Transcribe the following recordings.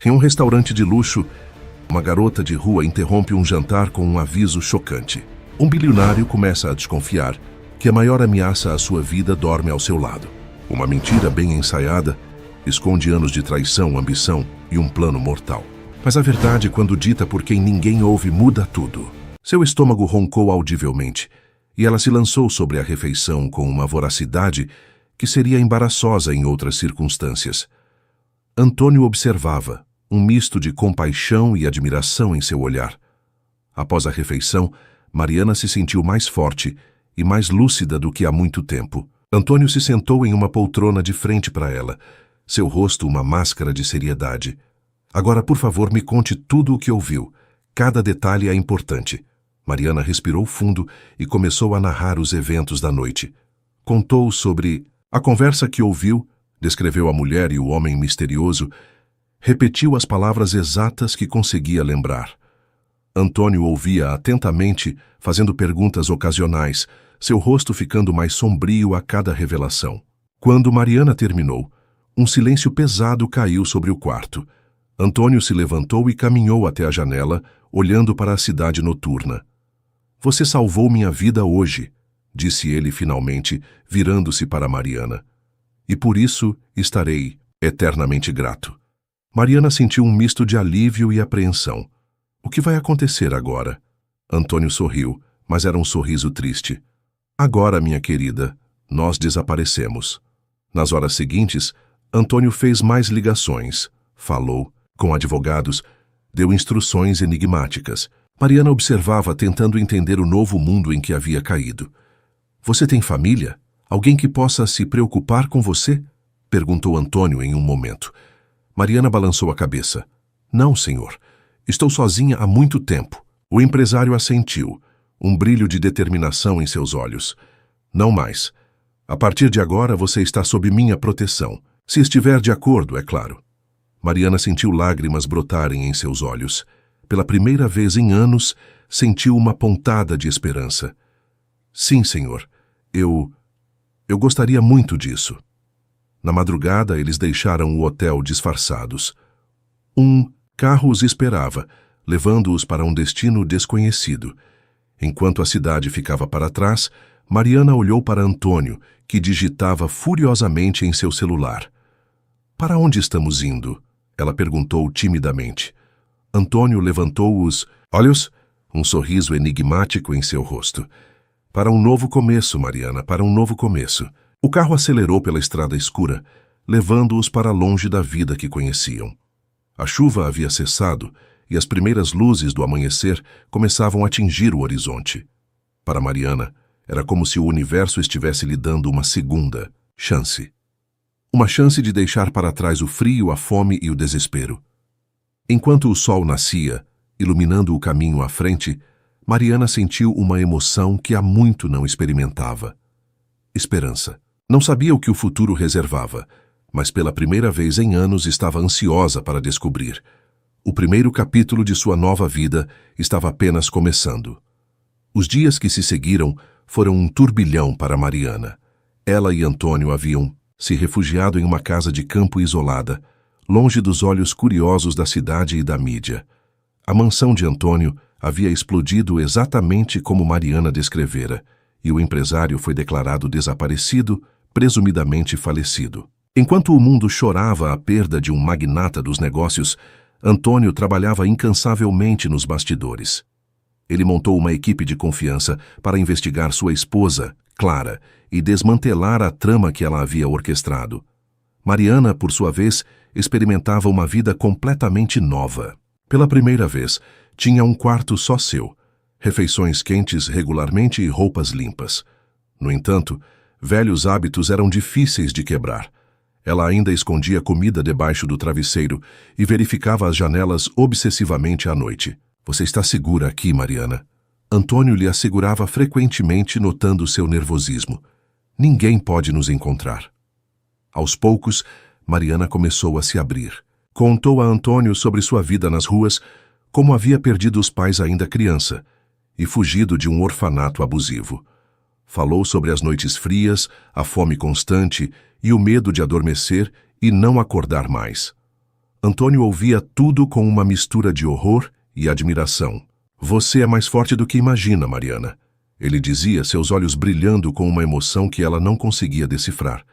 Em um restaurante de luxo, uma garota de rua interrompe um jantar com um aviso chocante. Um bilionário começa a desconfiar que a maior ameaça à sua vida dorme ao seu lado. Uma mentira bem ensaiada esconde anos de traição, ambição e um plano mortal. Mas a verdade, quando dita por quem ninguém ouve, muda tudo. Seu estômago roncou audivelmente e ela se lançou sobre a refeição com uma voracidade que seria embaraçosa em outras circunstâncias. Antônio observava, um misto de compaixão e admiração em seu olhar. Após a refeição, Mariana se sentiu mais forte e mais lúcida do que há muito tempo. Antônio se sentou em uma poltrona de frente para ela, seu rosto uma máscara de seriedade. Agora, por favor, me conte tudo o que ouviu. Cada detalhe é importante. Mariana respirou fundo e começou a narrar os eventos da noite. Contou sobre a conversa que ouviu, descreveu a mulher e o homem misterioso, repetiu as palavras exatas que conseguia lembrar. Antônio ouvia atentamente, fazendo perguntas ocasionais, seu rosto ficando mais sombrio a cada revelação. Quando Mariana terminou, um silêncio pesado caiu sobre o quarto. Antônio se levantou e caminhou até a janela, olhando para a cidade noturna. "Você salvou minha vida hoje", disse ele finalmente, virando-se para Mariana. "E por isso estarei eternamente grato." Mariana sentiu um misto de alívio e apreensão. O que vai acontecer agora? Antônio sorriu, mas era um sorriso triste. "Agora, minha querida, nós desaparecemos." Nas horas seguintes, Antônio fez mais ligações, falou com advogados, deu instruções enigmáticas. Mariana observava, tentando entender o novo mundo em que havia caído. "Você tem família? Alguém que possa se preocupar com você?" perguntou Antônio em um momento. Mariana balançou a cabeça. "Não, senhor. Estou sozinha há muito tempo." O empresário assentiu, um brilho de determinação em seus olhos. "Não mais. A partir de agora você está sob minha proteção. Se estiver de acordo, é claro." Mariana sentiu lágrimas brotarem em seus olhos. Pela primeira vez em anos, sentiu uma pontada de esperança. "Sim, senhor. Eu gostaria muito disso." Na madrugada, eles deixaram o hotel disfarçados. Um carro os esperava, levando-os para um destino desconhecido. Enquanto a cidade ficava para trás, Mariana olhou para Antônio, que digitava furiosamente em seu celular. "Para onde estamos indo?" ela perguntou timidamente. Antônio levantou os olhos, um sorriso enigmático em seu rosto. "Para um novo começo, Mariana, para um novo começo." O carro acelerou pela estrada escura, levando-os para longe da vida que conheciam. A chuva havia cessado e as primeiras luzes do amanhecer começavam a atingir o horizonte. Para Mariana, era como se o universo estivesse lhe dando uma segunda chance. Uma chance de deixar para trás o frio, a fome e o desespero. Enquanto o sol nascia, iluminando o caminho à frente, Mariana sentiu uma emoção que há muito não experimentava. Esperança. Não sabia o que o futuro reservava, mas pela primeira vez em anos estava ansiosa para descobrir. O primeiro capítulo de sua nova vida estava apenas começando. Os dias que se seguiram foram um turbilhão para Mariana. Ela e Antônio haviam se refugiado em uma casa de campo isolada, longe dos olhos curiosos da cidade e da mídia. A mansão de Antônio havia explodido exatamente como Mariana descrevera, e o empresário foi declarado desaparecido, presumidamente falecido. Enquanto o mundo chorava a perda de um magnata dos negócios, Antônio trabalhava incansavelmente nos bastidores. Ele montou uma equipe de confiança para investigar sua esposa, Clara, e desmantelar a trama que ela havia orquestrado. Mariana, por sua vez, experimentava uma vida completamente nova. Pela primeira vez, tinha um quarto só seu, refeições quentes regularmente e roupas limpas. No entanto, velhos hábitos eram difíceis de quebrar. Ela ainda escondia comida debaixo do travesseiro e verificava as janelas obsessivamente à noite. "Você está segura aqui, Mariana?" Antônio lhe assegurava frequentemente, notando seu nervosismo. "Ninguém pode nos encontrar." Aos poucos, Mariana começou a se abrir. Contou a Antônio sobre sua vida nas ruas, como havia perdido os pais ainda criança e fugido de um orfanato abusivo. Falou sobre as noites frias, a fome constante e o medo de adormecer e não acordar mais. Antônio ouvia tudo com uma mistura de horror e admiração. Você é mais forte do que imagina, Mariana. Ele dizia, seus olhos brilhando com uma emoção que ela não conseguia decifrar.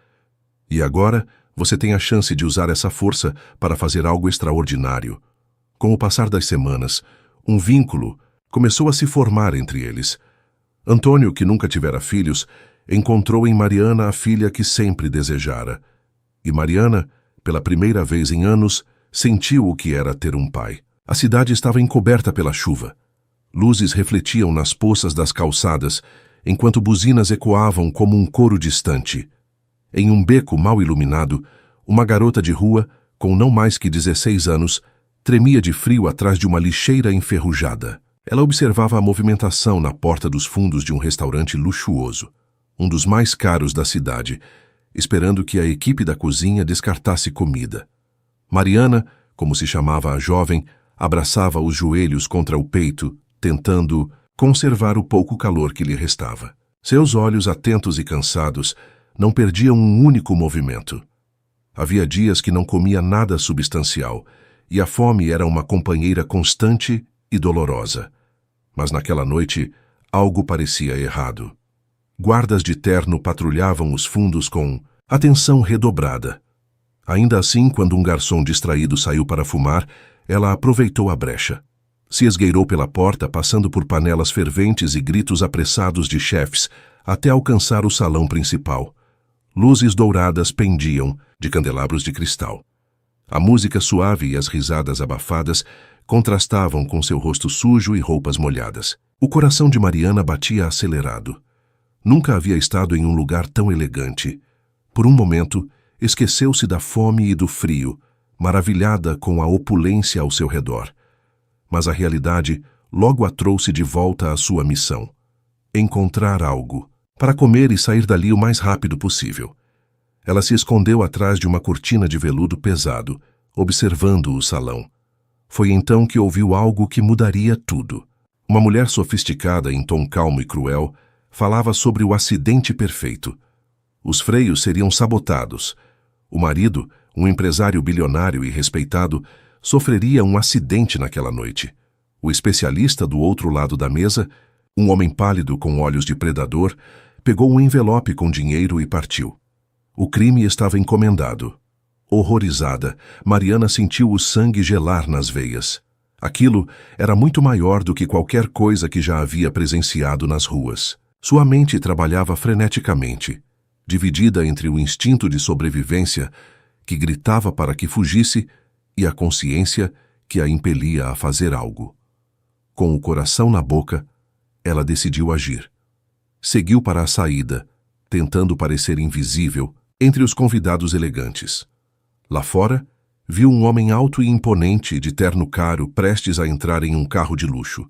E agora, você tem a chance de usar essa força para fazer algo extraordinário. Com o passar das semanas, um vínculo começou a se formar entre eles. Antônio, que nunca tivera filhos, encontrou em Mariana a filha que sempre desejara. E Mariana, pela primeira vez em anos, sentiu o que era ter um pai. A cidade estava encoberta pela chuva. Luzes refletiam nas poças das calçadas, enquanto buzinas ecoavam como um coro distante. Em um beco mal iluminado, uma garota de rua, com não mais que 16 anos, tremia de frio atrás de uma lixeira enferrujada. Ela observava a movimentação na porta dos fundos de um restaurante luxuoso, um dos mais caros da cidade, esperando que a equipe da cozinha descartasse comida. Mariana, como se chamava a jovem, abraçava os joelhos contra o peito, tentando conservar o pouco calor que lhe restava. Seus olhos, atentos e cansados, não perdiam um único movimento. Havia dias que não comia nada substancial, e a fome era uma companheira constante e dolorosa. Mas naquela noite, algo parecia errado. Guardas de terno patrulhavam os fundos com atenção redobrada. Ainda assim, quando um garçom distraído saiu para fumar, ela aproveitou a brecha. Se esgueirou pela porta, passando por panelas ferventes e gritos apressados de chefes, até alcançar o salão principal. Luzes douradas pendiam de candelabros de cristal. A música suave e as risadas abafadas contrastavam com seu rosto sujo e roupas molhadas. O coração de Mariana batia acelerado. Nunca havia estado em um lugar tão elegante. Por um momento, esqueceu-se da fome e do frio, maravilhada com a opulência ao seu redor. Mas a realidade logo a trouxe de volta à sua missão: encontrar algo, para comer e sair dali o mais rápido possível. Ela se escondeu atrás de uma cortina de veludo pesado, observando o salão. Foi então que ouviu algo que mudaria tudo. Uma mulher sofisticada, em tom calmo e cruel, falava sobre o acidente perfeito. Os freios seriam sabotados. O marido, um empresário bilionário e respeitado, sofreria um acidente naquela noite. O especialista do outro lado da mesa, um homem pálido com olhos de predador, pegou um envelope com dinheiro e partiu. O crime estava encomendado. Horrorizada, Mariana sentiu o sangue gelar nas veias. Aquilo era muito maior do que qualquer coisa que já havia presenciado nas ruas. Sua mente trabalhava freneticamente, dividida entre o instinto de sobrevivência, que gritava para que fugisse, e a consciência que a impelia a fazer algo. Com o coração na boca, ela decidiu agir. Seguiu para a saída, tentando parecer invisível entre os convidados elegantes. Lá fora, viu um homem alto e imponente, de terno caro, prestes a entrar em um carro de luxo.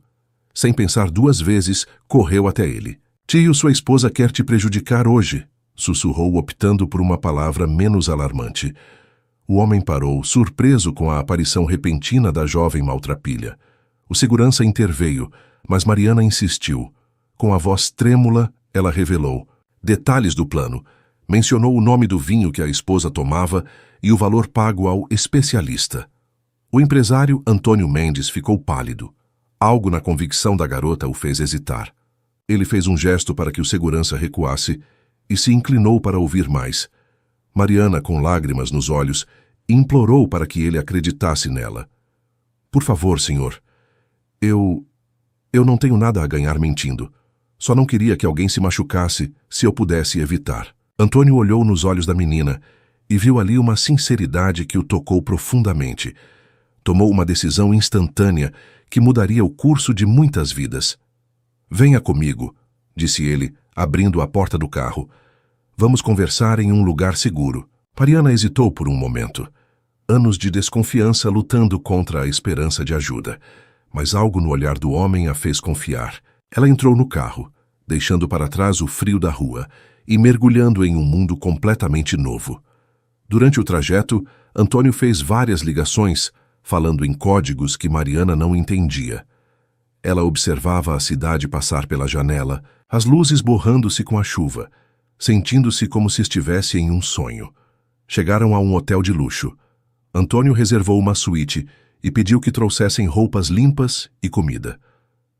Sem pensar duas vezes, correu até ele. "Tio, sua esposa quer te prejudicar hoje", sussurrou, optando por uma palavra menos alarmante. O homem parou, surpreso com a aparição repentina da jovem maltrapilha. O segurança interveio, mas Mariana insistiu. Com a voz trêmula, ela revelou detalhes do plano. Mencionou o nome do vinho que a esposa tomava e o valor pago ao especialista. O empresário Antônio Mendes ficou pálido. Algo na convicção da garota o fez hesitar. Ele fez um gesto para que o segurança recuasse e se inclinou para ouvir mais. Mariana, com lágrimas nos olhos, implorou para que ele acreditasse nela. "Por favor, senhor. Eu não tenho nada a ganhar mentindo. Só não queria que alguém se machucasse se eu pudesse evitar." Antônio olhou nos olhos da menina e viu ali uma sinceridade que o tocou profundamente. Tomou uma decisão instantânea que mudaria o curso de muitas vidas. "Venha comigo", disse ele, abrindo a porta do carro. "Vamos conversar em um lugar seguro." Mariana hesitou por um momento. Anos de desconfiança lutando contra a esperança de ajuda. Mas algo no olhar do homem a fez confiar. Ela entrou no carro, deixando para trás o frio da rua e mergulhando em um mundo completamente novo. Durante o trajeto, Antônio fez várias ligações, falando em códigos que Mariana não entendia. Ela observava a cidade passar pela janela, as luzes borrando-se com a chuva, sentindo-se como se estivesse em um sonho. Chegaram a um hotel de luxo. Antônio reservou uma suíte e pediu que trouxessem roupas limpas e comida.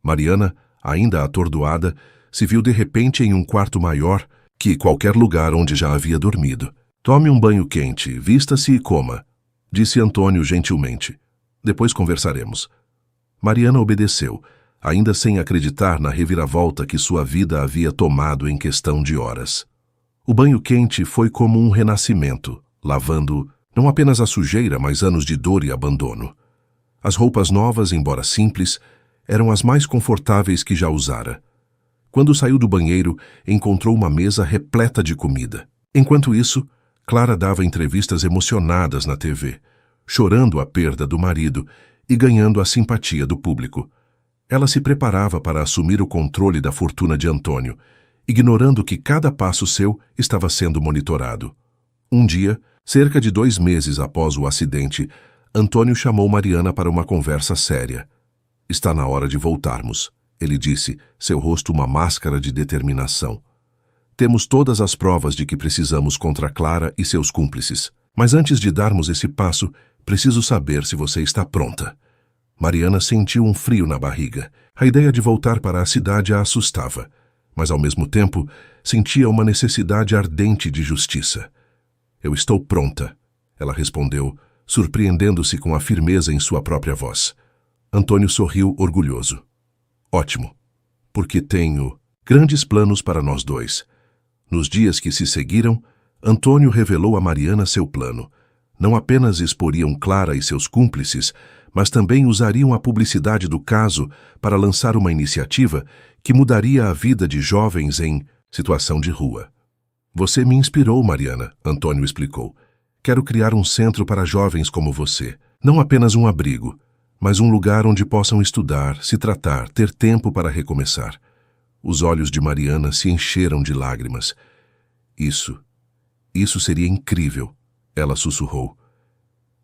Mariana, ainda atordoada, se viu de repente em um quarto maior que qualquer lugar onde já havia dormido. Tome um banho quente, vista-se e coma, disse Antônio gentilmente. Depois conversaremos. Mariana obedeceu, ainda sem acreditar na reviravolta que sua vida havia tomado em questão de horas. O banho quente foi como um renascimento, lavando não apenas a sujeira, mas anos de dor e abandono. As roupas novas, embora simples, eram as mais confortáveis que já usara. Quando saiu do banheiro, encontrou uma mesa repleta de comida. Enquanto isso, Clara dava entrevistas emocionadas na TV, chorando a perda do marido e ganhando a simpatia do público. Ela se preparava para assumir o controle da fortuna de Antônio, ignorando que cada passo seu estava sendo monitorado. Um dia, cerca de 2 meses após o acidente, Antônio chamou Mariana para uma conversa séria. Está na hora de voltarmos, ele disse, seu rosto uma máscara de determinação. Temos todas as provas de que precisamos contra Clara e seus cúmplices. Mas antes de darmos esse passo, preciso saber se você está pronta. Mariana sentiu um frio na barriga. A ideia de voltar para a cidade a assustava, mas ao mesmo tempo sentia uma necessidade ardente de justiça. Eu estou pronta, ela respondeu, surpreendendo-se com a firmeza em sua própria voz. Antônio sorriu orgulhoso. Ótimo, porque tenho grandes planos para nós dois. Nos dias que se seguiram, Antônio revelou a Mariana seu plano. Não apenas exporiam Clara e seus cúmplices, mas também usariam a publicidade do caso para lançar uma iniciativa que mudaria a vida de jovens em situação de rua. Você me inspirou, Mariana, Antônio explicou. Quero criar um centro para jovens como você. Não apenas um abrigo, mas um lugar onde possam estudar, se tratar, ter tempo para recomeçar. Os olhos de Mariana se encheram de lágrimas. Isso seria incrível, ela sussurrou.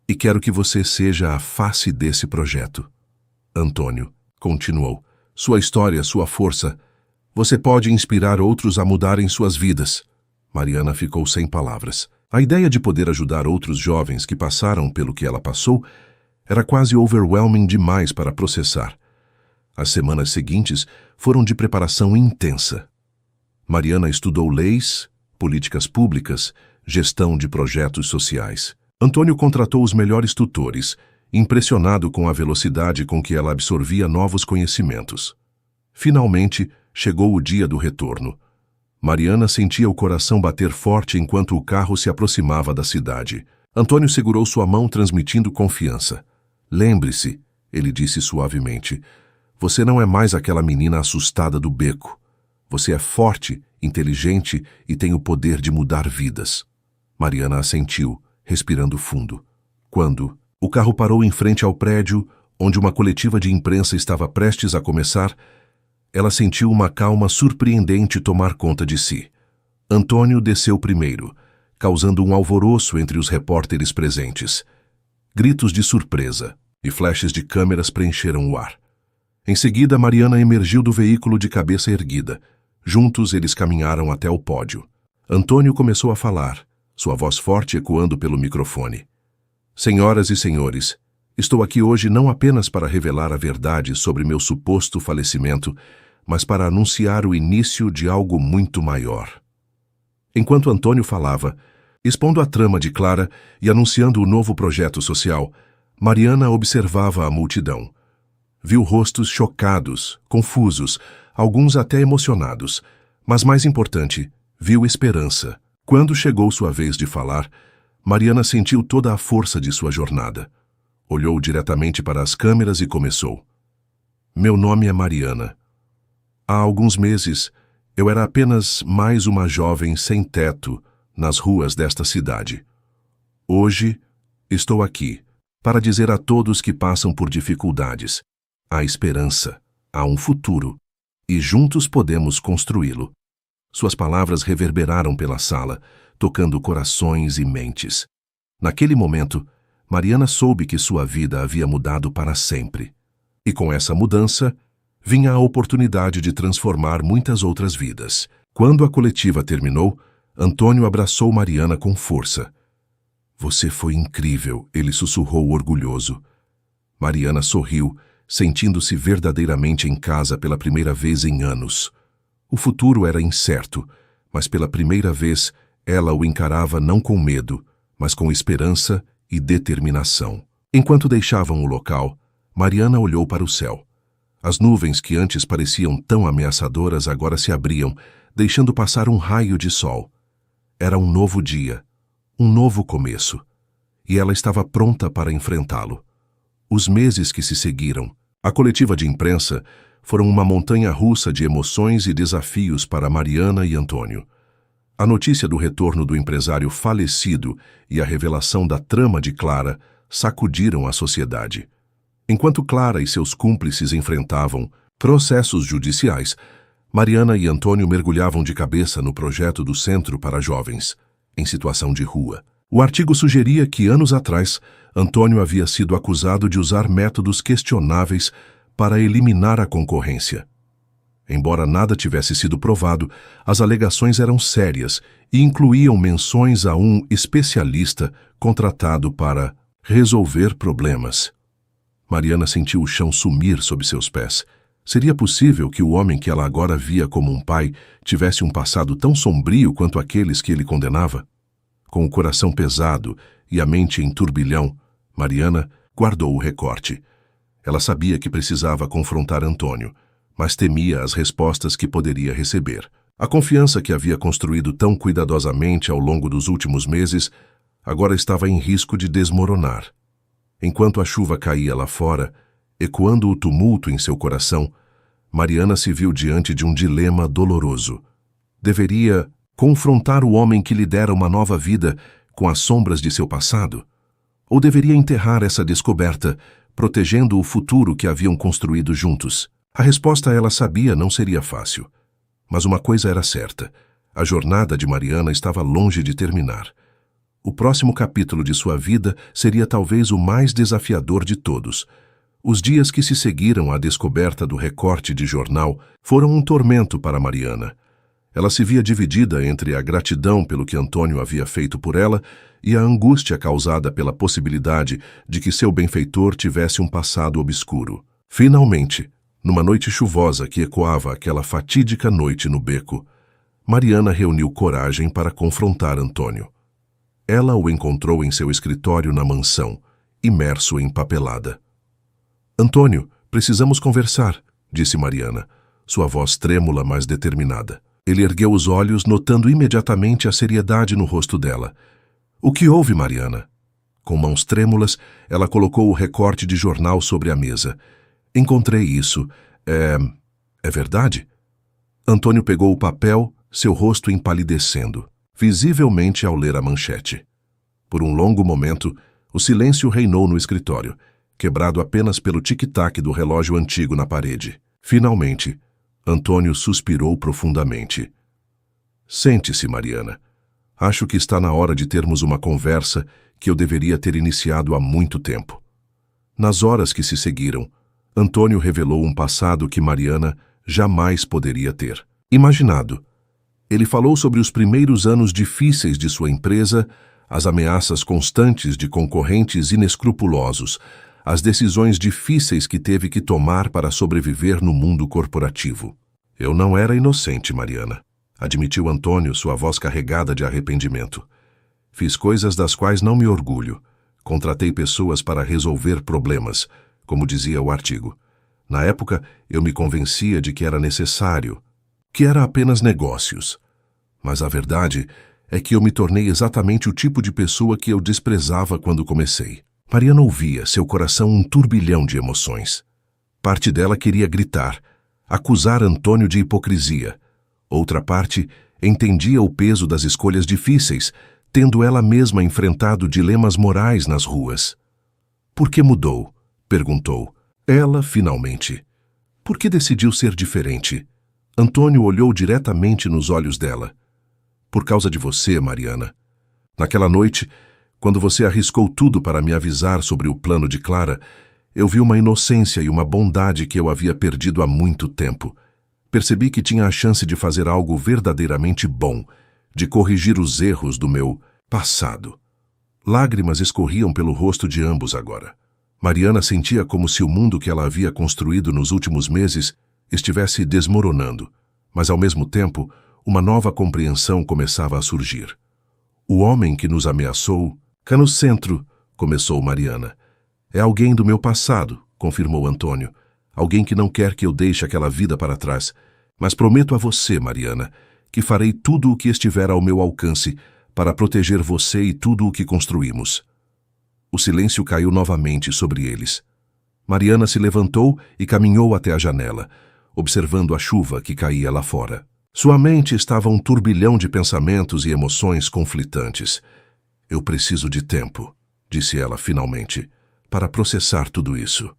E quero que você seja a face desse projeto. Antônio continuou. Sua história, sua força. Você pode inspirar outros a mudarem suas vidas. Mariana ficou sem palavras. A ideia de poder ajudar outros jovens que passaram pelo que ela passou era quase overwhelming demais para processar. As semanas seguintes foram de preparação intensa. Mariana estudou leis, políticas públicas, gestão de projetos sociais. Antônio contratou os melhores tutores, impressionado com a velocidade com que ela absorvia novos conhecimentos. Finalmente, chegou o dia do retorno. Mariana sentia o coração bater forte enquanto o carro se aproximava da cidade. Antônio segurou sua mão, transmitindo confiança. Lembre-se, ele disse suavemente, você não é mais aquela menina assustada do beco. Você é forte, inteligente e tem o poder de mudar vidas. Mariana assentiu, respirando fundo. Quando o carro parou em frente ao prédio, onde uma coletiva de imprensa estava prestes a começar, ela sentiu uma calma surpreendente tomar conta de si. Antônio desceu primeiro, causando um alvoroço entre os repórteres presentes. Gritos de surpresa e flashes de câmeras preencheram o ar. Em seguida, Mariana emergiu do veículo de cabeça erguida. Juntos, eles caminharam até o pódio. Antônio começou a falar, sua voz forte ecoando pelo microfone. Senhoras e senhores, estou aqui hoje não apenas para revelar a verdade sobre meu suposto falecimento, mas para anunciar o início de algo muito maior. Enquanto Antônio falava, expondo a trama de Clara e anunciando o novo projeto social, Mariana observava a multidão. Viu rostos chocados, confusos, alguns até emocionados, mas mais importante, viu esperança. Quando chegou sua vez de falar, Mariana sentiu toda a força de sua jornada. Olhou diretamente para as câmeras e começou. Meu nome é Mariana. Há alguns meses, eu era apenas mais uma jovem sem teto nas ruas desta cidade. Hoje, estou aqui para dizer a todos que passam por dificuldades: há esperança, há um futuro, e juntos podemos construí-lo. Suas palavras reverberaram pela sala, tocando corações e mentes. Naquele momento, Mariana soube que sua vida havia mudado para sempre. E com essa mudança, vinha a oportunidade de transformar muitas outras vidas. Quando a coletiva terminou, Antônio abraçou Mariana com força. Você foi incrível, ele sussurrou orgulhoso. Mariana sorriu, sentindo-se verdadeiramente em casa pela primeira vez em anos. O futuro era incerto, mas pela primeira vez ela o encarava não com medo, mas com esperança e determinação. Enquanto deixavam o local, Mariana olhou para o céu. As nuvens que antes pareciam tão ameaçadoras agora se abriam, deixando passar um raio de sol. Era um novo dia, um novo começo, e ela estava pronta para enfrentá-lo. Os meses que se seguiram, a coletiva de imprensa, foram uma montanha-russa de emoções e desafios para Mariana e Antônio. A notícia do retorno do empresário falecido e a revelação da trama de Clara sacudiram a sociedade. Enquanto Clara e seus cúmplices enfrentavam processos judiciais, Mariana e Antônio mergulhavam de cabeça no projeto do Centro para Jovens, em situação de rua. O artigo sugeria que, anos atrás, Antônio havia sido acusado de usar métodos questionáveis para eliminar a concorrência. Embora nada tivesse sido provado, as alegações eram sérias e incluíam menções a um especialista contratado para resolver problemas. Mariana sentiu o chão sumir sob seus pés. Seria possível que o homem que ela agora via como um pai tivesse um passado tão sombrio quanto aqueles que ele condenava? Com o coração pesado e a mente em turbilhão, Mariana guardou o recorte. Ela sabia que precisava confrontar Antônio, mas temia as respostas que poderia receber. A confiança que havia construído tão cuidadosamente ao longo dos últimos meses agora estava em risco de desmoronar. Enquanto a chuva caía lá fora, ecoando o tumulto em seu coração, Mariana se viu diante de um dilema doloroso. Deveria confrontar o homem que lhe dera uma nova vida com as sombras de seu passado? Ou deveria enterrar essa descoberta, protegendo o futuro que haviam construído juntos? A resposta ela sabia não seria fácil. Mas uma coisa era certa: a jornada de Mariana estava longe de terminar. O próximo capítulo de sua vida seria talvez o mais desafiador de todos. Os dias que se seguiram à descoberta do recorte de jornal foram um tormento para Mariana. Ela se via dividida entre a gratidão pelo que Antônio havia feito por ela e a angústia causada pela possibilidade de que seu benfeitor tivesse um passado obscuro. Finalmente, numa noite chuvosa que ecoava aquela fatídica noite no beco, Mariana reuniu coragem para confrontar Antônio. Ela o encontrou em seu escritório na mansão, imerso em papelada. "Antônio, precisamos conversar", disse Mariana, sua voz trêmula, mas determinada. Ele ergueu os olhos, notando imediatamente a seriedade no rosto dela. "O que houve, Mariana?" Com mãos trêmulas, ela colocou o recorte de jornal sobre a mesa. "Encontrei isso. É verdade?" Antônio pegou o papel, seu rosto empalidecendo, visivelmente ao ler a manchete. Por um longo momento, o silêncio reinou no escritório, quebrado apenas pelo tic-tac do relógio antigo na parede. Finalmente, Antônio suspirou profundamente. "Sente-se, Mariana. Acho que está na hora de termos uma conversa que eu deveria ter iniciado há muito tempo." Nas horas que se seguiram, Antônio revelou um passado que Mariana jamais poderia ter imaginado. Ele falou sobre os primeiros anos difíceis de sua empresa, as ameaças constantes de concorrentes inescrupulosos, as decisões difíceis que teve que tomar para sobreviver no mundo corporativo. "Eu não era inocente, Mariana", admitiu Antônio, sua voz carregada de arrependimento. "Fiz coisas das quais não me orgulho. Contratei pessoas para resolver problemas, como dizia o artigo. Na época, eu me convencia de que era necessário, que era apenas negócios. Mas a verdade é que eu me tornei exatamente o tipo de pessoa que eu desprezava quando comecei." Mariana ouvia, seu coração um turbilhão de emoções. Parte dela queria gritar, acusar Antônio de hipocrisia. Outra parte entendia o peso das escolhas difíceis, tendo ela mesma enfrentado dilemas morais nas ruas. "Por que mudou?" perguntou. Ela, finalmente. "Por que decidiu ser diferente?" Antônio olhou diretamente nos olhos dela. "Por causa de você, Mariana. Naquela noite, quando você arriscou tudo para me avisar sobre o plano de Clara, eu vi uma inocência e uma bondade que eu havia perdido há muito tempo. Percebi que tinha a chance de fazer algo verdadeiramente bom, de corrigir os erros do meu passado. Lágrimas escorriam pelo rosto de ambos agora. Mariana sentia como se o mundo que ela havia construído nos últimos meses estivesse desmoronando, mas ao mesmo tempo, uma nova compreensão começava a surgir. O homem que nos ameaçou, cá no centro, começou Mariana. É alguém do meu passado, confirmou Antônio. Alguém que não quer que eu deixe aquela vida para trás. Mas prometo a você, Mariana, que farei tudo o que estiver ao meu alcance para proteger você e tudo o que construímos. O silêncio caiu novamente sobre eles. Mariana se levantou e caminhou até a janela, observando a chuva que caía lá fora. Sua mente estava um turbilhão de pensamentos e emoções conflitantes. Eu preciso de tempo, disse ela finalmente, para processar tudo isso.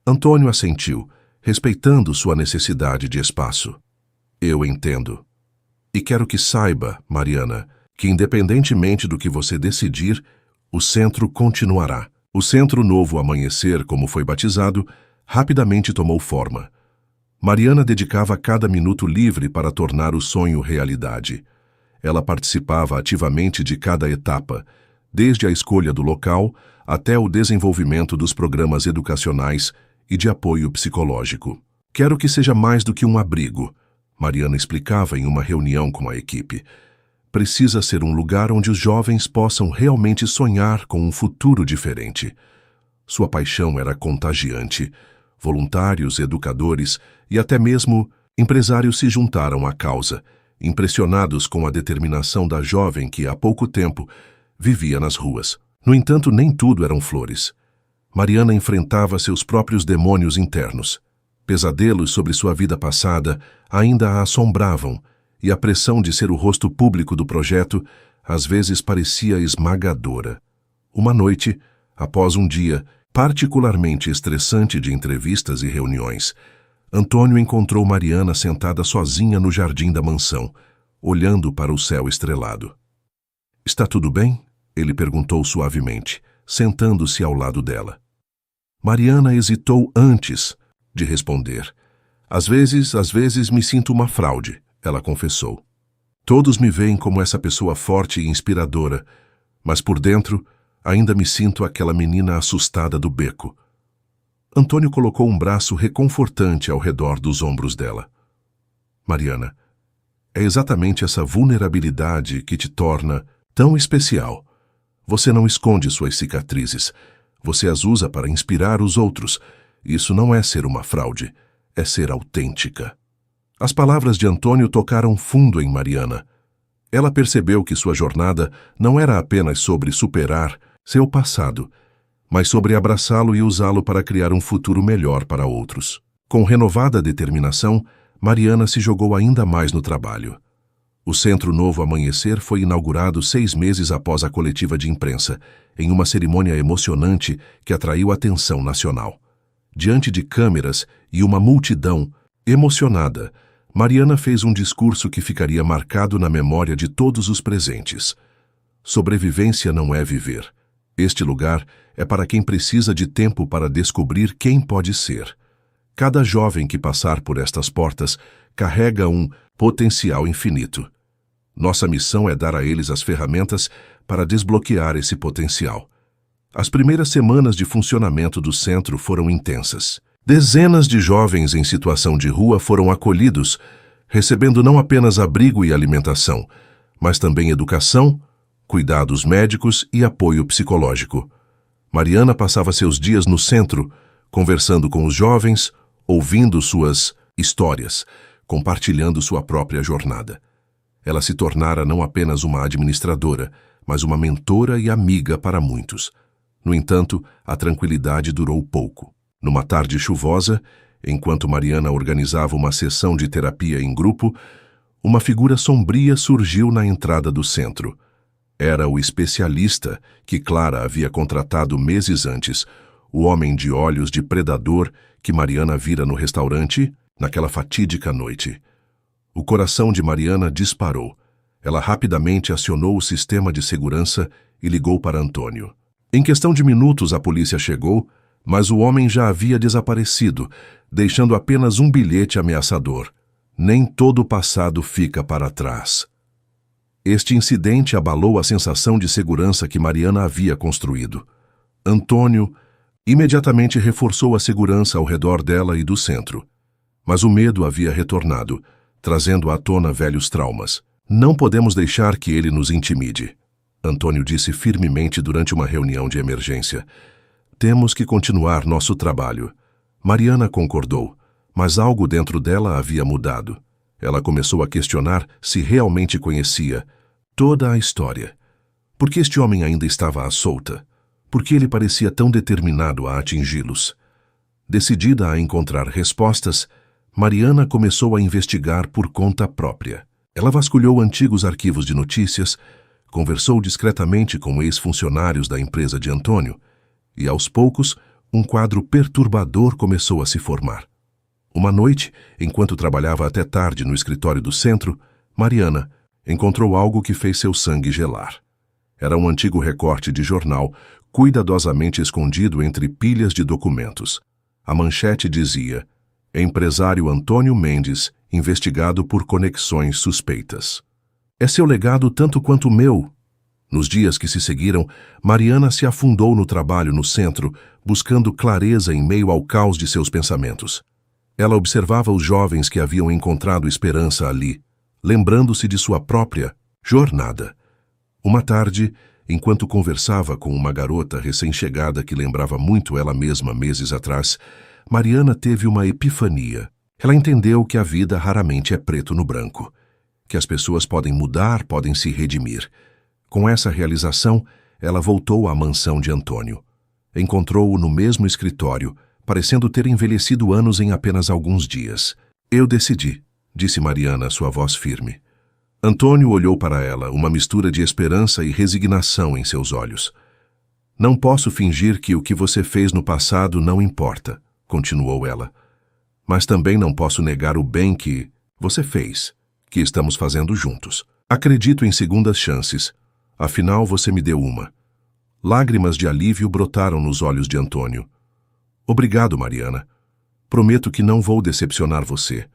Antônio assentiu, respeitando sua necessidade de espaço. Eu entendo. E quero que saiba, Mariana, que independentemente do que você decidir, o centro continuará. O Centro Novo Amanhecer, como foi batizado, rapidamente tomou forma. Mariana dedicava cada minuto livre para tornar o sonho realidade. Ela participava ativamente de cada etapa, desde a escolha do local até o desenvolvimento dos programas educacionais e de apoio psicológico. Quero que seja mais do que um abrigo, Mariana explicava em uma reunião com a equipe. Precisa ser um lugar onde os jovens possam realmente sonhar com um futuro diferente. Sua paixão era contagiante. Voluntários, educadores e até mesmo empresários se juntaram à causa, impressionados com a determinação da jovem que há pouco tempo vivia nas ruas. No entanto, nem tudo eram flores. Mariana enfrentava seus próprios demônios internos. Pesadelos sobre sua vida passada ainda a assombravam, e a pressão de ser o rosto público do projeto às vezes parecia esmagadora. Uma noite, após um dia particularmente estressante de entrevistas e reuniões, Antônio encontrou Mariana sentada sozinha no jardim da mansão, olhando para o céu estrelado. "Está tudo bem?" ele perguntou suavemente, sentando-se ao lado dela. Mariana hesitou antes de responder. Às vezes me sinto uma fraude", ela confessou. "Todos me veem como essa pessoa forte e inspiradora, mas por dentro ainda me sinto aquela menina assustada do beco." Antônio colocou um braço reconfortante ao redor dos ombros dela. "Mariana, é exatamente essa vulnerabilidade que te torna tão especial. Você não esconde suas cicatrizes. Você as usa para inspirar os outros. Isso não é ser uma fraude, é ser autêntica." As palavras de Antônio tocaram fundo em Mariana. Ela percebeu que sua jornada não era apenas sobre superar seu passado, mas sobre abraçá-lo e usá-lo para criar um futuro melhor para outros. Com renovada determinação, Mariana se jogou ainda mais no trabalho. O Centro Novo Amanhecer foi inaugurado 6 meses após a coletiva de imprensa, em uma cerimônia emocionante que atraiu a atenção nacional. Diante de câmeras e uma multidão emocionada, Mariana fez um discurso que ficaria marcado na memória de todos os presentes. Sobrevivência não é viver. Este lugar é para quem precisa de tempo para descobrir quem pode ser. Cada jovem que passar por estas portas carrega um potencial infinito. Nossa missão é dar a eles as ferramentas para desbloquear esse potencial. As primeiras semanas de funcionamento do centro foram intensas. Dezenas de jovens em situação de rua foram acolhidos, recebendo não apenas abrigo e alimentação, mas também educação, cuidados médicos e apoio psicológico. Mariana passava seus dias no centro, conversando com os jovens, ouvindo suas histórias, compartilhando sua própria jornada. Ela se tornara não apenas uma administradora, mas uma mentora e amiga para muitos. No entanto, a tranquilidade durou pouco. Numa tarde chuvosa, enquanto Mariana organizava uma sessão de terapia em grupo, uma figura sombria surgiu na entrada do centro. Era o especialista que Clara havia contratado meses antes, o homem de olhos de predador que Mariana vira no restaurante naquela fatídica noite. O coração de Mariana disparou. Ela rapidamente acionou o sistema de segurança e ligou para Antônio. Em questão de minutos a polícia chegou, mas o homem já havia desaparecido, deixando apenas um bilhete ameaçador. Nem todo o passado fica para trás. Este incidente abalou a sensação de segurança que Mariana havia construído. Antônio imediatamente reforçou a segurança ao redor dela e do centro. Mas o medo havia retornado, trazendo à tona velhos traumas. Não podemos deixar que ele nos intimide, Antônio disse firmemente durante uma reunião de emergência. Temos que continuar nosso trabalho. Mariana concordou, mas algo dentro dela havia mudado. Ela começou a questionar se realmente conhecia toda a história. Por que este homem ainda estava à solta? Por que ele parecia tão determinado a atingi-los? Decidida a encontrar respostas, Mariana começou a investigar por conta própria. Ela vasculhou antigos arquivos de notícias, conversou discretamente com ex-funcionários da empresa de Antônio e, aos poucos, um quadro perturbador começou a se formar. Uma noite, enquanto trabalhava até tarde no escritório do centro, Mariana encontrou algo que fez seu sangue gelar. Era um antigo recorte de jornal, cuidadosamente escondido entre pilhas de documentos. A manchete dizia: Empresário Antônio Mendes, investigado por conexões suspeitas. É seu legado tanto quanto o meu. Nos dias que se seguiram, Mariana se afundou no trabalho no centro, buscando clareza em meio ao caos de seus pensamentos. Ela observava os jovens que haviam encontrado esperança ali, lembrando-se de sua própria jornada. Uma tarde, enquanto conversava com uma garota recém-chegada que lembrava muito ela mesma meses atrás, Mariana teve uma epifania. Ela entendeu que a vida raramente é preto no branco, que as pessoas podem mudar, podem se redimir. Com essa realização, ela voltou à mansão de Antônio. Encontrou-o no mesmo escritório, parecendo ter envelhecido anos em apenas alguns dias. Eu decidi, disse Mariana, sua voz firme. Antônio olhou para ela, uma mistura de esperança e resignação em seus olhos. Não posso fingir que o que você fez no passado não importa, continuou ela. Mas também não posso negar o bem que você fez, que estamos fazendo juntos. Acredito em segundas chances. Afinal, você me deu uma. Lágrimas de alívio brotaram nos olhos de Antônio. Obrigado, Mariana. Prometo que não vou decepcionar você.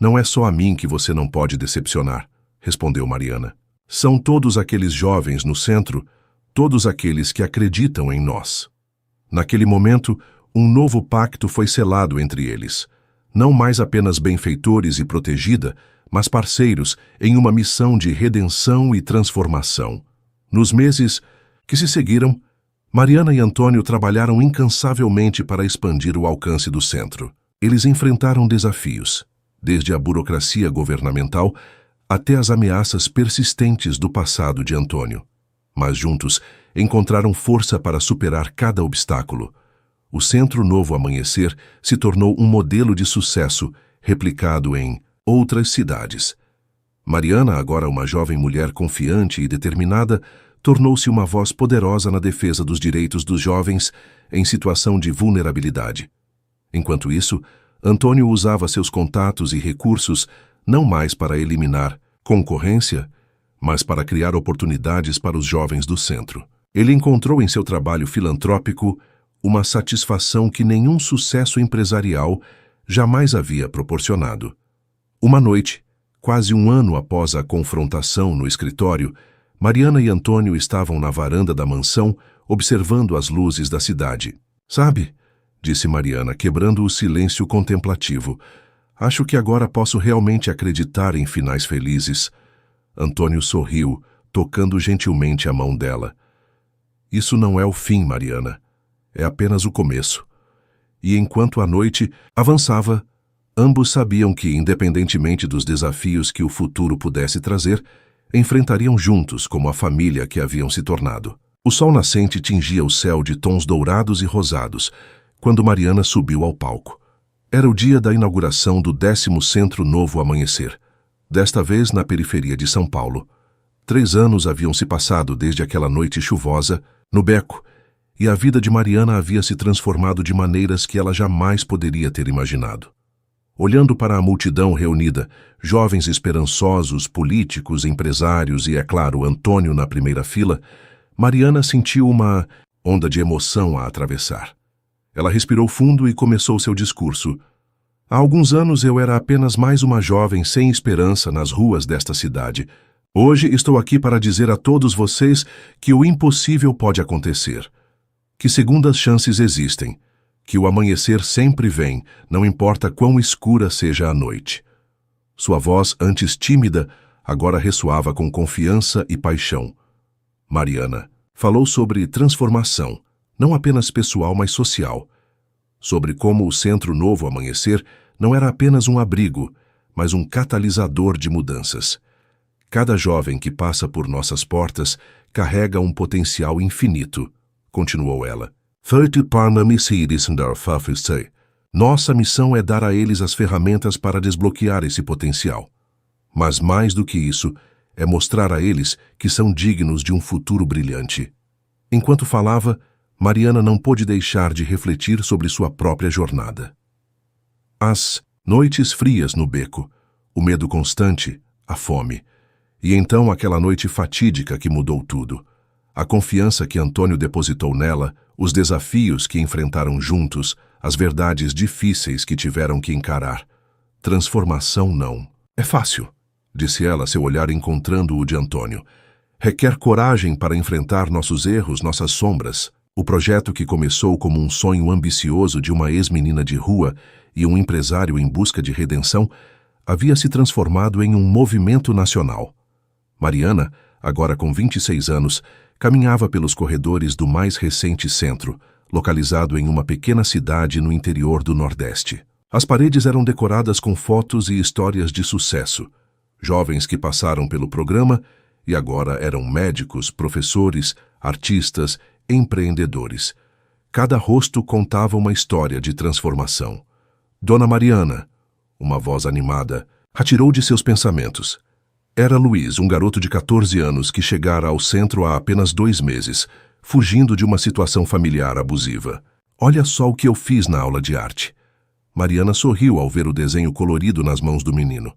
Não é só a mim que você não pode decepcionar, respondeu Mariana. São todos aqueles jovens no centro, todos aqueles que acreditam em nós. Naquele momento, um novo pacto foi selado entre eles. Não mais apenas benfeitores e protegida, mas parceiros em uma missão de redenção e transformação. Nos meses que se seguiram, Mariana e Antônio trabalharam incansavelmente para expandir o alcance do centro. Eles enfrentaram desafios, desde a burocracia governamental até as ameaças persistentes do passado de Antônio. Mas juntos encontraram força para superar cada obstáculo. O Centro Novo Amanhecer se tornou um modelo de sucesso replicado em outras cidades. Mariana, agora uma jovem mulher confiante e determinada, tornou-se uma voz poderosa na defesa dos direitos dos jovens em situação de vulnerabilidade. Enquanto isso, Antônio usava seus contatos e recursos não mais para eliminar concorrência, mas para criar oportunidades para os jovens do centro. Ele encontrou em seu trabalho filantrópico uma satisfação que nenhum sucesso empresarial jamais havia proporcionado. Uma noite, quase um ano após a confrontação no escritório, Mariana e Antônio estavam na varanda da mansão, observando as luzes da cidade. Sabe, disse Mariana, quebrando o silêncio contemplativo, acho que agora posso realmente acreditar em finais felizes. Antônio sorriu, tocando gentilmente a mão dela. Isso não é o fim, Mariana. É apenas o começo. E enquanto a noite avançava, ambos sabiam que, independentemente dos desafios que o futuro pudesse trazer, enfrentariam juntos como a família que haviam se tornado. O sol nascente tingia o céu de tons dourados e rosados, quando Mariana subiu ao palco. Era o dia da inauguração do 10º Centro Novo Amanhecer, desta vez na periferia de São Paulo. 3 anos haviam se passado desde aquela noite chuvosa, no beco, e a vida de Mariana havia se transformado de maneiras que ela jamais poderia ter imaginado. Olhando para a multidão reunida, jovens esperançosos, políticos, empresários e, é claro, Antônio na primeira fila, Mariana sentiu uma onda de emoção a atravessar. Ela respirou fundo e começou seu discurso. Há alguns anos eu era apenas mais uma jovem sem esperança nas ruas desta cidade, Hoje estou aqui para dizer a todos vocês que o impossível pode acontecer, que segundas chances existem, que o amanhecer sempre vem, não importa quão escura seja a noite. Sua voz, antes tímida, agora ressoava com confiança e paixão. Mariana falou sobre transformação, não apenas pessoal, mas social. Sobre como o Centro Novo Amanhecer não era apenas um abrigo, mas um catalisador de mudanças. Cada jovem que passa por nossas portas carrega um potencial infinito, continuou ela. Nossa missão é dar a eles as ferramentas para desbloquear esse potencial. Mas mais do que isso, é mostrar a eles que são dignos de um futuro brilhante. Enquanto falava, Mariana não pôde deixar de refletir sobre sua própria jornada. As noites frias no beco, o medo constante, a fome. E então aquela noite fatídica que mudou tudo. A confiança que Antônio depositou nela, os desafios que enfrentaram juntos, as verdades difíceis que tiveram que encarar. Transformação não é fácil, disse ela, seu olhar encontrando o de Antônio. Requer coragem para enfrentar nossos erros, nossas sombras. O projeto que começou como um sonho ambicioso de uma ex-menina de rua e um empresário em busca de redenção, havia se transformado em um movimento nacional. Mariana, agora com 26 anos, caminhava pelos corredores do mais recente centro, localizado em uma pequena cidade no interior do Nordeste. As paredes eram decoradas com fotos e histórias de sucesso. Jovens que passaram pelo programa e agora eram médicos, professores, artistas, empreendedores. Cada rosto contava uma história de transformação. Dona Mariana, uma voz animada, atirou de seus pensamentos. Era Luiz, um garoto de 14 anos que chegara ao centro há apenas 2 meses, fugindo de uma situação familiar abusiva. Olha só o que eu fiz na aula de arte. Mariana sorriu ao ver o desenho colorido nas mãos do menino.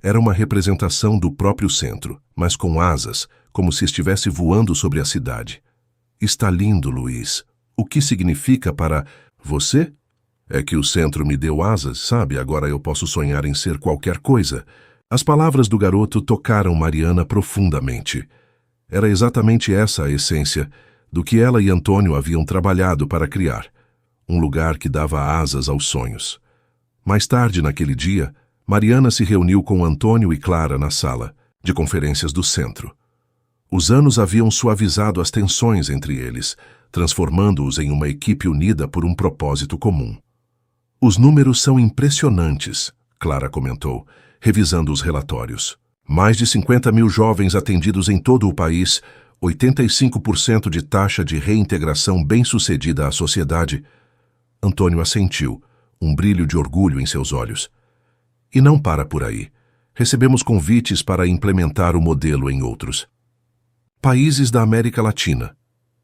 Era uma representação do próprio centro, mas com asas, como se estivesse voando sobre a cidade. Está lindo, Luiz. O que significa para você? É que o centro me deu asas, sabe? Agora eu posso sonhar em ser qualquer coisa. As palavras do garoto tocaram Mariana profundamente. Era exatamente essa a essência do que ela e Antônio haviam trabalhado para criar. Um lugar que dava asas aos sonhos. Mais tarde naquele dia, Mariana se reuniu com Antônio e Clara na sala de conferências do centro. Os anos haviam suavizado as tensões entre eles, transformando-os em uma equipe unida por um propósito comum. Os números são impressionantes, Clara comentou, revisando os relatórios. Mais de 50 mil jovens atendidos em todo o país, 85% de taxa de reintegração bem-sucedida à sociedade. Antônio assentiu, um brilho de orgulho em seus olhos. E não para por aí. Recebemos convites para implementar o modelo em outros países da América Latina.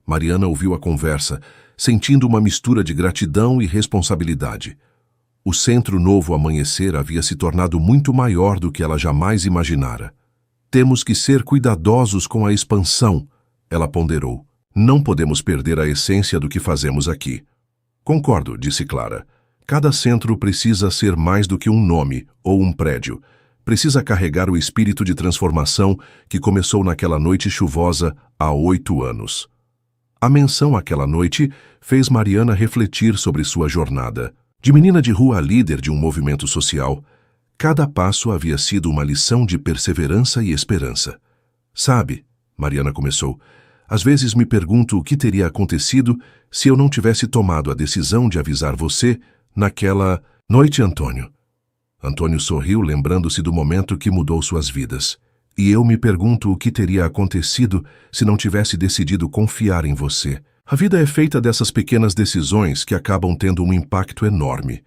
Mariana ouviu a conversa, sentindo uma mistura de gratidão e responsabilidade. O Centro Novo Amanhecer havia se tornado muito maior do que ela jamais imaginara. Temos que ser cuidadosos com a expansão, ela ponderou. Não podemos perder a essência do que fazemos aqui. Concordo, disse Clara. Cada centro precisa ser mais do que um nome ou um prédio. Precisa carregar o espírito de transformação que começou naquela noite chuvosa há 8 anos. A menção àquela noite fez Mariana refletir sobre sua jornada. De menina de rua a líder de um movimento social, cada passo havia sido uma lição de perseverança e esperança. Sabe, Mariana começou, às vezes me pergunto o que teria acontecido se eu não tivesse tomado a decisão de avisar você naquela noite, Antônio. Antônio sorriu, lembrando-se do momento que mudou suas vidas. E eu me pergunto o que teria acontecido se não tivesse decidido confiar em você. A vida é feita dessas pequenas decisões que acabam tendo um impacto enorme.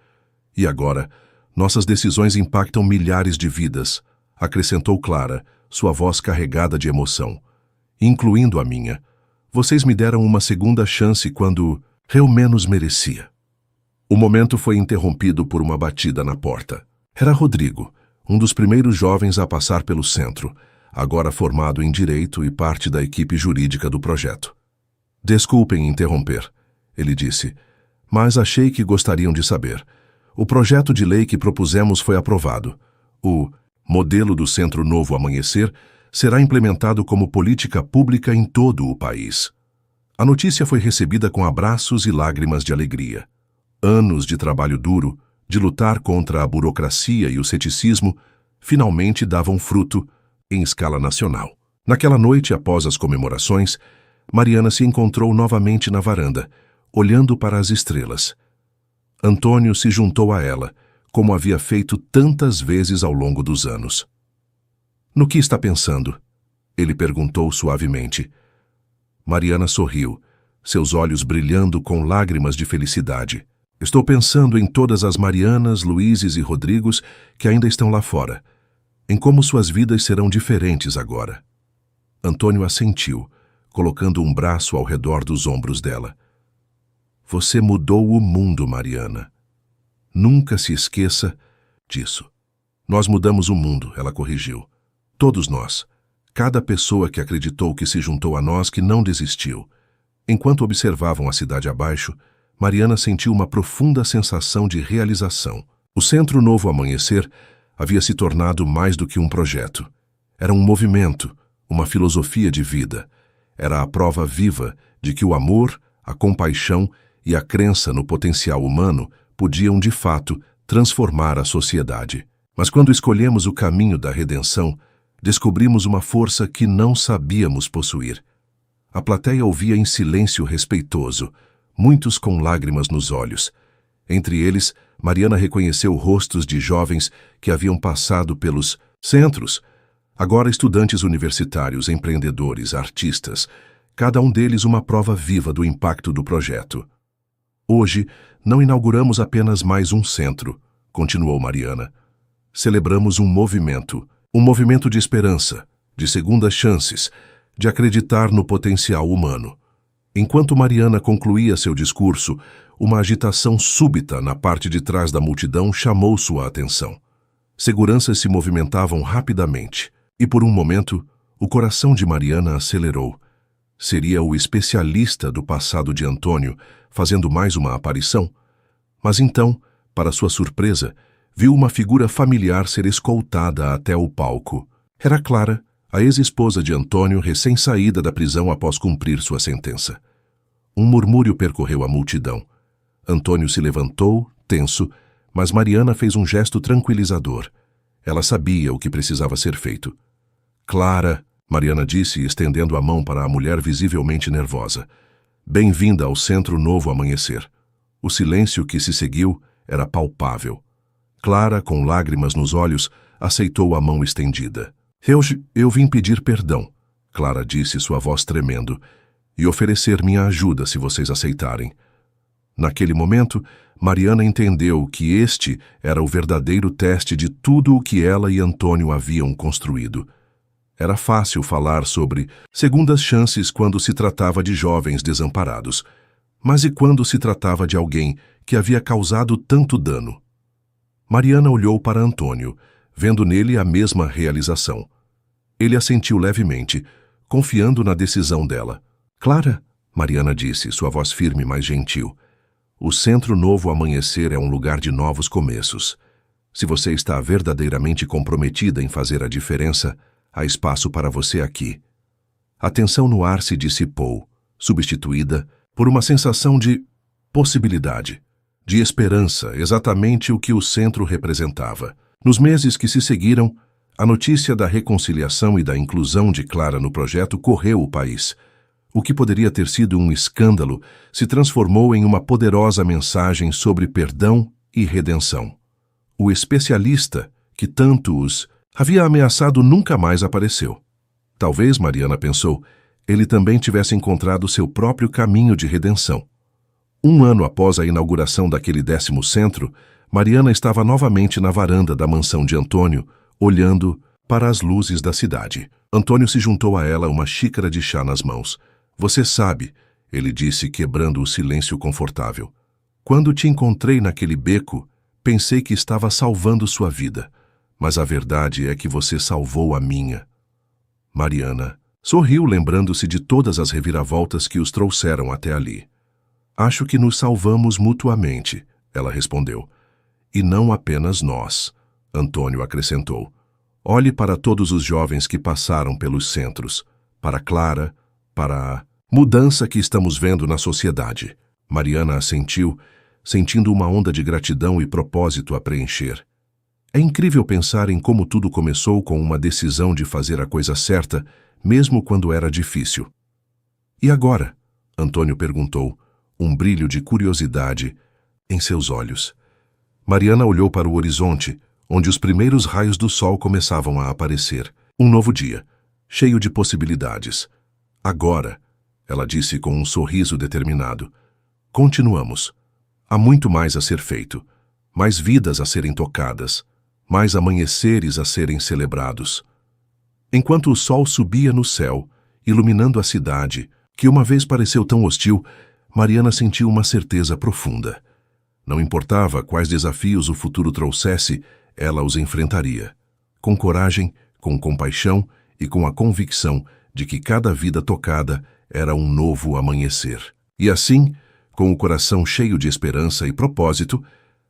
E agora, nossas decisões impactam milhares de vidas, acrescentou Clara, sua voz carregada de emoção. Incluindo a minha. Vocês me deram uma segunda chance quando eu menos merecia. O momento foi interrompido por uma batida na porta. Era Rodrigo, um dos primeiros jovens a passar pelo centro, agora formado em Direito e parte da equipe jurídica do projeto. Desculpem interromper, ele disse, mas achei que gostariam de saber. O projeto de lei que propusemos foi aprovado. O modelo do Centro Novo Amanhecer será implementado como política pública em todo o país. A notícia foi recebida com abraços e lágrimas de alegria. Anos de trabalho duro, de lutar contra a burocracia e o ceticismo, finalmente davam fruto em escala nacional. Naquela noite, após as comemorações, Mariana se encontrou novamente na varanda, olhando para as estrelas. Antônio se juntou a ela, como havia feito tantas vezes ao longo dos anos. "No que está pensando?" ele perguntou suavemente. Mariana sorriu, seus olhos brilhando com lágrimas de felicidade. "Estou pensando em todas as Marianas, Luíses e Rodrigos que ainda estão lá fora, em como suas vidas serão diferentes agora." Antônio assentiu, colocando um braço ao redor dos ombros dela. "Você mudou o mundo, Mariana. Nunca se esqueça disso." "Nós mudamos o mundo", ela corrigiu. "Todos nós. Cada pessoa que acreditou, que se juntou a nós, que não desistiu." Enquanto observavam a cidade abaixo, Mariana sentiu uma profunda sensação de realização. O Centro Novo Amanhecer havia se tornado mais do que um projeto. Era um movimento, uma filosofia de vida. Era a prova viva de que o amor, a compaixão e a crença no potencial humano podiam, de fato, transformar a sociedade. Mas quando escolhemos o caminho da redenção, descobrimos uma força que não sabíamos possuir. A plateia ouvia em silêncio respeitoso, muitos com lágrimas nos olhos. Entre eles, Mariana reconheceu rostos de jovens que haviam passado pelos centros, agora estudantes universitários, empreendedores, artistas, cada um deles uma prova viva do impacto do projeto. "Hoje, não inauguramos apenas mais um centro", continuou Mariana. "Celebramos um movimento de esperança, de segundas chances, de acreditar no potencial humano." Enquanto Mariana concluía seu discurso, uma agitação súbita na parte de trás da multidão chamou sua atenção. Seguranças se movimentavam rapidamente, e por um momento, o coração de Mariana acelerou. Seria o especialista do passado de Antônio fazendo mais uma aparição? Mas então, para sua surpresa, viu uma figura familiar ser escoltada até o palco. Era Clara, a ex-esposa de Antônio, recém-saída da prisão após cumprir sua sentença. Um murmúrio percorreu a multidão. Antônio se levantou, tenso, mas Mariana fez um gesto tranquilizador. Ela sabia o que precisava ser feito. "Clara", Mariana disse, estendendo a mão para a mulher visivelmente nervosa. "Bem-vinda ao Centro Novo Amanhecer." O silêncio que se seguiu era palpável. Clara, com lágrimas nos olhos, aceitou a mão estendida. Eu vim pedir perdão", Clara disse, sua voz tremendo, "e oferecer minha ajuda se vocês aceitarem." Naquele momento, Mariana entendeu que este era o verdadeiro teste de tudo o que ela e Antônio haviam construído. Era fácil falar sobre segundas chances quando se tratava de jovens desamparados. Mas e quando se tratava de alguém que havia causado tanto dano? Mariana olhou para Antônio, vendo nele a mesma realização. Ele assentiu levemente, confiando na decisão dela. "Clara", Mariana disse, sua voz firme, mas gentil, "o Centro Novo Amanhecer é um lugar de novos começos. Se você está verdadeiramente comprometida em fazer a diferença, há espaço para você aqui." A tensão no ar se dissipou, substituída por uma sensação de possibilidade, de esperança, exatamente o que o centro representava. Nos meses que se seguiram, a notícia da reconciliação e da inclusão de Clara no projeto correu o país. O que poderia ter sido um escândalo se transformou em uma poderosa mensagem sobre perdão e redenção. O especialista, que tanto os havia ameaçado, nunca mais apareceu. Talvez, Mariana pensou, ele também tivesse encontrado seu próprio caminho de redenção. Um ano após a inauguração daquele 10º centro, Mariana estava novamente na varanda da mansão de Antônio, olhando para as luzes da cidade. Antônio se juntou a ela, uma xícara de chá nas mãos. "Você sabe", ele disse, quebrando o silêncio confortável, "quando te encontrei naquele beco, pensei que estava salvando sua vida, mas a verdade é que você salvou a minha." Mariana sorriu, lembrando-se de todas as reviravoltas que os trouxeram até ali. "Acho que nos salvamos mutuamente", ela respondeu. "E não apenas nós", Antônio acrescentou. Olhe para todos os jovens que passaram pelos centros, para Clara, para a mudança que estamos vendo na sociedade. Mariana assentiu, sentindo uma onda de gratidão e propósito a preencher. É incrível pensar em como tudo começou com uma decisão de fazer a coisa certa, mesmo quando era difícil. E agora? Antônio perguntou, um brilho de curiosidade em seus olhos. Mariana olhou para o horizonte, onde os primeiros raios do sol começavam a aparecer. Um novo dia, cheio de possibilidades. Agora, ela disse com um sorriso determinado, continuamos. Há muito mais a ser feito, mais vidas a serem tocadas, mais amanheceres a serem celebrados. Enquanto o sol subia no céu, iluminando a cidade, que uma vez pareceu tão hostil, Mariana sentiu uma certeza profunda. Não importava quais desafios o futuro trouxesse, ela os enfrentaria. Com coragem, com compaixão e com a convicção de que cada vida tocada era um novo amanhecer. E assim, com o coração cheio de esperança e propósito,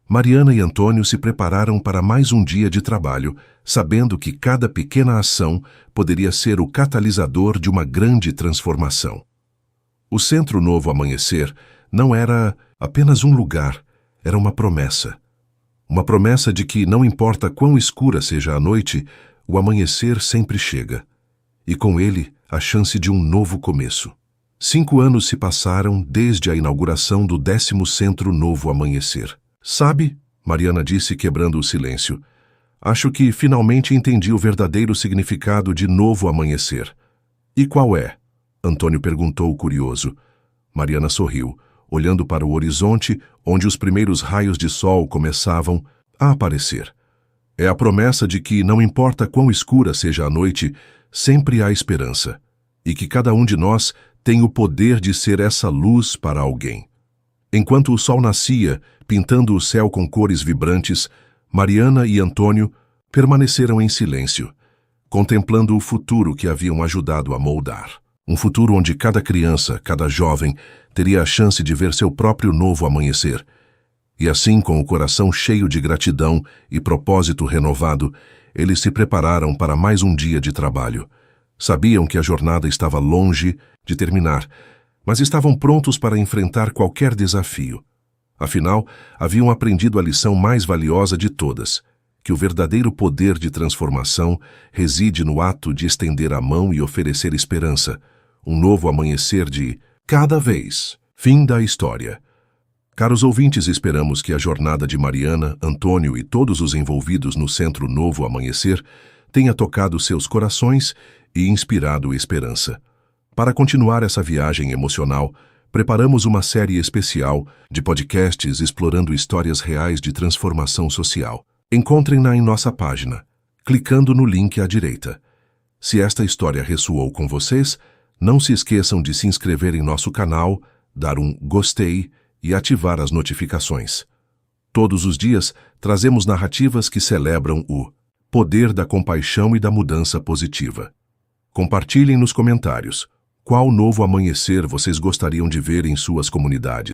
Mariana e Antônio se prepararam para mais um dia de trabalho, sabendo que cada pequena ação poderia ser o catalisador de uma grande transformação. O Centro Novo Amanhecer não era apenas um lugar, era uma promessa. Uma promessa de que, não importa quão escura seja a noite, o amanhecer sempre chega. E com ele, a chance de um novo começo. 5 anos se passaram desde a inauguração do 10º Centro Novo Amanhecer. Sabe, Mariana disse quebrando o silêncio, acho que finalmente entendi o verdadeiro significado de novo amanhecer. E qual é? Antônio perguntou curioso. Mariana sorriu, olhando para o horizonte onde os primeiros raios de sol começavam a aparecer. É a promessa de que, não importa quão escura seja a noite, sempre há esperança, e que cada um de nós tem o poder de ser essa luz para alguém. Enquanto o sol nascia, pintando o céu com cores vibrantes, Mariana e Antônio permaneceram em silêncio, contemplando o futuro que haviam ajudado a moldar. Um futuro onde cada criança, cada jovem, teria a chance de ver seu próprio novo amanhecer. E assim, com o coração cheio de gratidão e propósito renovado, eles se prepararam para mais um dia de trabalho. Sabiam que a jornada estava longe de terminar, mas estavam prontos para enfrentar qualquer desafio. Afinal, haviam aprendido a lição mais valiosa de todas, que o verdadeiro poder de transformação reside no ato de estender a mão e oferecer esperança, um novo amanhecer de cada vez. Fim da história. Caros ouvintes, esperamos que a jornada de Mariana, Antônio e todos os envolvidos no Centro Novo Amanhecer tenha tocado seus corações e inspirado esperança. Para continuar essa viagem emocional, preparamos uma série especial de podcasts explorando histórias reais de transformação social. Encontrem-na em nossa página, clicando no link à direita. Se esta história ressoou com vocês, não se esqueçam de se inscrever em nosso canal, dar um gostei e ativar as notificações. Todos os dias, trazemos narrativas que celebram o poder da compaixão e da mudança positiva. Compartilhem nos comentários qual novo amanhecer vocês gostariam de ver em suas comunidades.